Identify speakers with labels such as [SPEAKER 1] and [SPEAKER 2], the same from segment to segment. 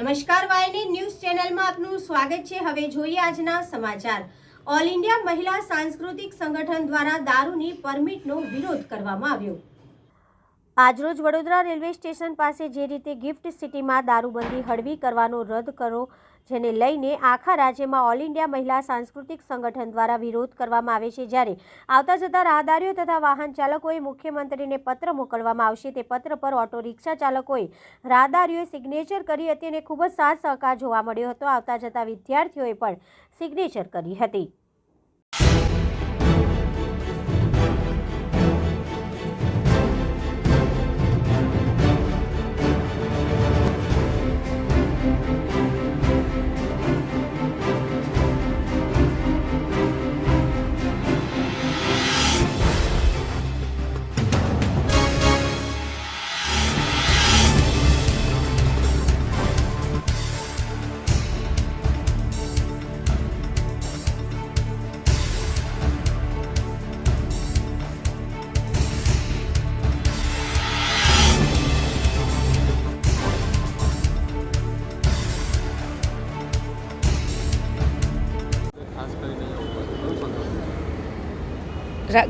[SPEAKER 1] નમસ્કાર વાયની ન્યૂઝ ચેનલમાં આપનું સ્વાગત છે। હવે જોઈએ આજના સમાચાર। ઓલ ઇન્ડિયા મહિલા સાંસ્કૃતિક સંગઠન દ્વારા દારૂની પરમિટનો વિરોધ કરવામાં આવ્યો। આજરોજ વડોદરા રેલવે સ્ટેશન પાસે જે રીતે ગિફ્ટ સિટીમાં દારૂબંધી હળવી કરવાનો રદ કરો, જેને લઈને આખા રાજ્યમાં ઓલ ઇન્ડિયા મહિલા સાંસ્કૃતિક સંગઠન દ્વારા વિરોધ કરવામાં આવે છે। જ્યારે આવતા જતા રાહદારીઓ તથા વાહન ચાલકોએ મુખ્યમંત્રીને પત્ર મોકલવામાં આવશે। તે પત્ર પર ઓટો રિક્ષા ચાલકોએ રાહદારીઓએ સિગ્નેચર કરી હતી અને ખૂબ જ સાથ સહકાર જોવા મળ્યો હતો। આવતા જતા વિદ્યાર્થીઓએ પણ સિગ્નેચર કરી હતી।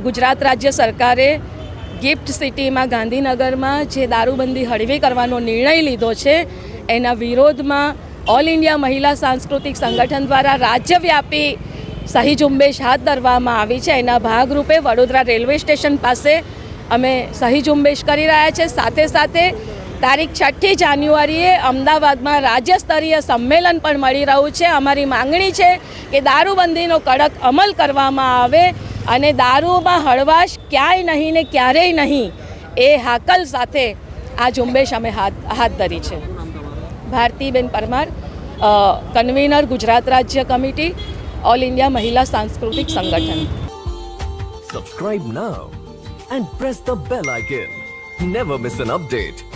[SPEAKER 2] ગુજરાત રાજ્ય સરકારે ગિફ્ટ સિટીમાં ગાંધીનગરમાં જે દારૂબંધી હળવી કરવાનો નિર્ણય લીધો છે, એના વિરોધમાં ઓલ ઇન્ડિયા મહિલા સાંસ્કૃતિક સંગઠન દ્વારા રાજ્યવ્યાપી સહી ઝુંબેશ હાથ ધરવામાં આવી છે। એના ભાગરૂપે વડોદરા રેલવે સ્ટેશન પાસે અમે સહી ઝુંબેશ કરી રહ્યા છે। સાથે સાથે તારીખ 6 જાન્યુઆરીએ અમદાવાદમાં રાજ્ય સ્તરીય સંમેલન પણ મળી રહ્યું છે। અમારી માંગણી છે કે દારૂબંધીનો કડક અમલ કરવામાં આવે અને દારૂમાં હળવાશ ક્યાંય નહીં ને ક્યારેય નહીં, એ હાકલ સાથે આ ઝુંબેશ અમે હાથ ધરી છે। ભારતીબેન પરમાર, કન્વીનર ગુજરાત રાજ્ય કમિટી, ઓલ ઇન્ડિયા મહિલા સાંસ્કૃતિક સંગઠન।
[SPEAKER 3] Subscribe now and press the bell icon. Never miss an update.